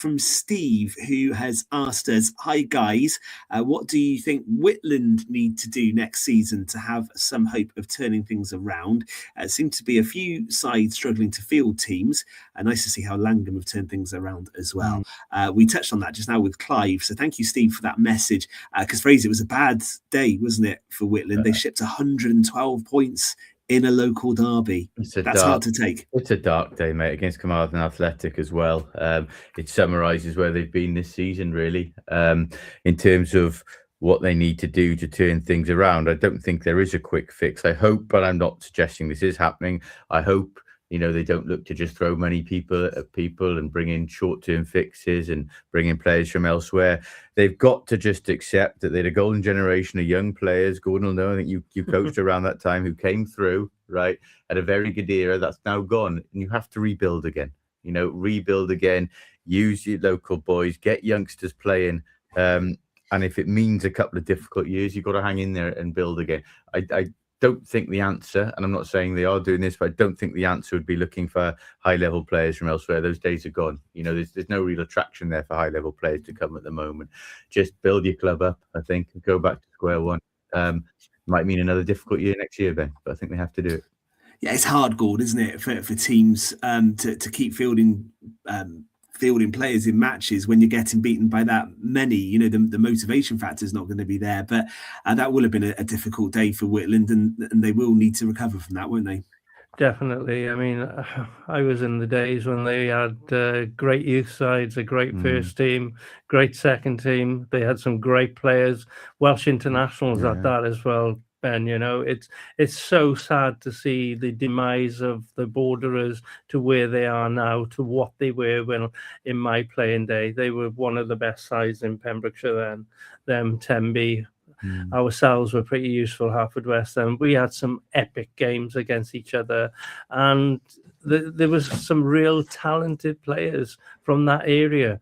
from Steve, who has asked us, hi guys, what do you think Whitland need to do next season to have some hope of turning things around? Seem to be a few sides struggling to field teams. Nice to see how Langham have turned things around as well. We touched on that just now with Clive, so thank you, Steve, for that message, because Fraser, it was a bad day, wasn't it, for Whitland? They shipped 112 points in a local derby. That's hard to take. It's a dark day, mate, against Carmarthen Athletic as well. It summarises where they've been this season, really, in terms of what they need to do to turn things around. I don't think there is a quick fix. I hope, but I'm not suggesting this is happening. I hope, they don't look to just throw money at people and bring in short-term fixes and bring in players from elsewhere. They've got to just accept that they had a golden generation of young players. Gordon will know, I think you coached around that time, who came through, right, at a very good era that's now gone. And you have to rebuild again, use your local boys, get youngsters playing. And if it means a couple of difficult years, you've got to hang in there and build again. I don't think the answer, and I'm not saying they are doing this, but I don't think the answer would be looking for high-level players from elsewhere. Those days are gone. There's no real attraction there for high-level players to come at the moment. Just build your club up, I think, and go back to square one. Might mean another difficult year next year, Ben, but I think they have to do it. Yeah, it's hard, Gord, isn't it, for teams to keep fielding players in matches when you're getting beaten by that many. The motivation factor is not going to be there, but that will have been a difficult day for Whitland, and they will need to recover from that, won't they? Definitely. I mean, I was in the days when they had great youth sides, a great first team, great second team. They had some great players, Welsh internationals at that as well. Ben, it's so sad to see the demise of the Borderers to where they are now, to what they were when in my playing day. They were one of the best sides in Pembrokeshire then. Them, Tenby, ourselves were pretty useful, Haverfordwest, and we had some epic games against each other. And there was some real talented players from that area.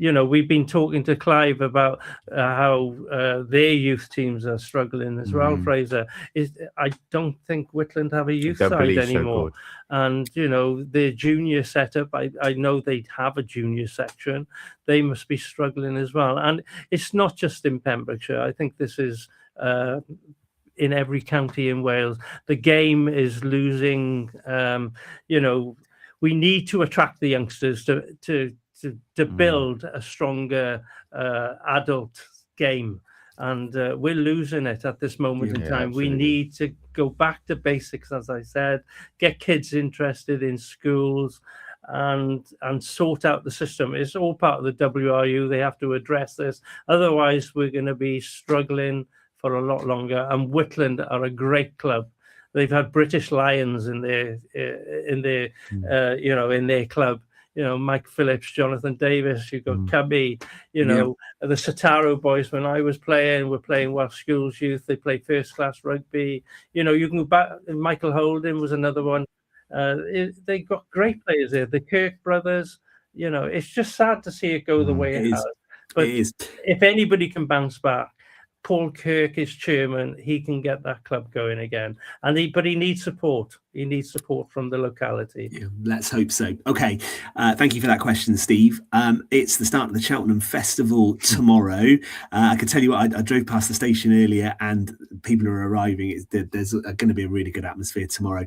We've been talking to Clive about how their youth teams are struggling as well, Fraser. I don't think Whitland have a youth side anymore. And, their junior setup, I know they have a junior section. They must be struggling as well. And it's not just in Pembrokeshire. I think this is in every county in Wales. The game is losing. We need to attract the youngsters to build a stronger adult game, and we're losing it at this moment in time. Absolutely. We need to go back to basics, as I said, get kids interested in schools and sort out the system. It's all part of the WRU. They have to address this, otherwise we're going to be struggling for a lot longer. And Whitland are a great club. They've had British Lions in their club. Mike Phillips, Jonathan Davis, you've got Cubby, the Sataro boys, when I was playing, were playing Welsh Schools Youth. They play first class rugby. You can go back. Michael Holden was another one. They got great players there. The Kirk brothers, it's just sad to see it go the way it has. But if anybody can bounce back, Paul Kirk is chairman. He can get that club going again. But he needs support. He needs support from the locality. Yeah, let's hope so. Okay. Thank you for that question, Steve. It's the start of the Cheltenham Festival tomorrow. I can tell you what, I drove past the station earlier and people are arriving. There's going to be a really good atmosphere tomorrow.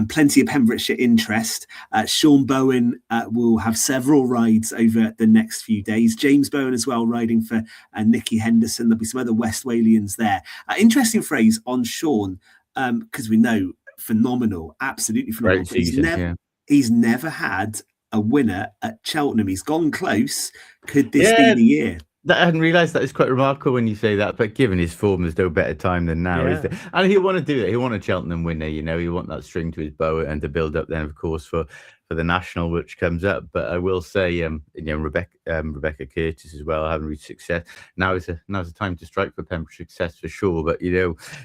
Plenty of Pembrokeshire interest. Sean Bowen will have several rides over the next few days. James Bowen as well, riding for Nicky Henderson. There'll be some other West Walians there. Interesting phrase on Sean, because we know phenomenal, absolutely phenomenal. He's never had a winner at Cheltenham. He's gone close. Could this be the year? I hadn't realised that. It's quite remarkable when you say that, but given his form, there's no better time than now, is there? And he'll want to do that. He'll want a Cheltenham winner, he'll want that string to his bow and to build up then, of course, for the national, which comes up. But I will say, Rebecca Curtis as well, having reached success. Now's the time to strike for Pembrokeshire success for sure. But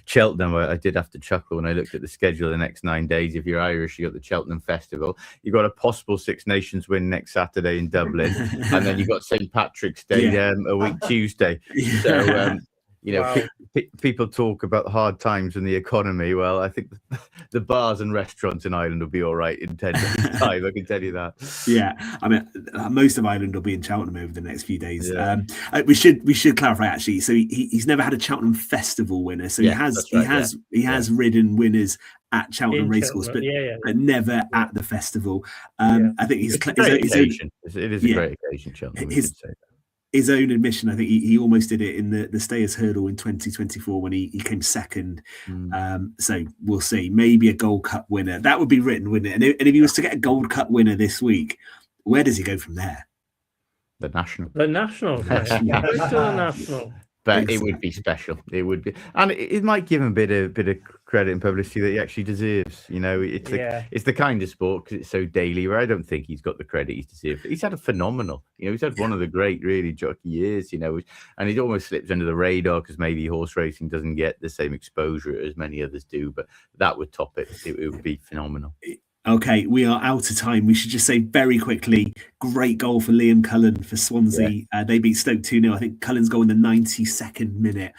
Cheltenham, I did have to chuckle when I looked at the schedule the next 9 days. If you're Irish, you got the Cheltenham Festival. You got a possible Six Nations win next Saturday in Dublin, and then you got St Patrick's Day a week Tuesday. So You know, people talk about hard times and the economy. Well, I think the bars and restaurants in Ireland will be all right in 10 days' time. I can tell you that. Yeah, I mean, most of Ireland will be in Cheltenham over the next few days. Yeah. We should clarify actually. So he's never had a Cheltenham Festival winner. So he has ridden winners at Cheltenham Racecourse, but never at the festival. I think it's a great occasion. It is a great occasion, Cheltenham. His own admission, I think he almost did it in the Stayers Hurdle in 2024 when he came second. So we'll see. Maybe a Gold Cup winner. That would be written, wouldn't it? And if he was to get a Gold Cup winner this week, where does he go from there? The National. The National. The National. But it would be special. It would be, and it might give him a bit of credit and publicity that he actually deserves. You know, it's the kind of sport because it's so daily. Where I don't think he's got the credit he deserves. He's had a phenomenal. You know, he's had one of the great, really jockey years. You know, and it almost slips under the radar because maybe horse racing doesn't get the same exposure as many others do. But that would top it. It would be phenomenal. Okay, we are out of time. We should just say very quickly, great goal for Liam Cullen for Swansea. Yeah. They beat Stoke 2-0. I think Cullen's goal in the 92nd minute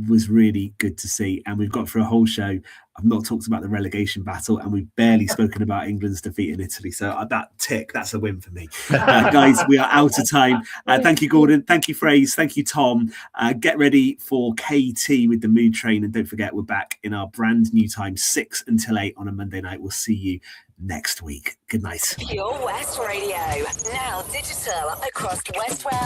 was really good to see. And we've got for a whole show, I've not talked about the relegation battle, and we've barely spoken about England's defeat in Italy. So that's a win for me. Guys, we are out of time. Thank you, Gordon. Thank you, Fraser. Thank you, Tom. Get ready for KT with the Mood Train. And don't forget, we're back in our brand new time, 6 until 8 on a Monday night. We'll see you next week. Good night. Pure West Radio, now digital across West Wales.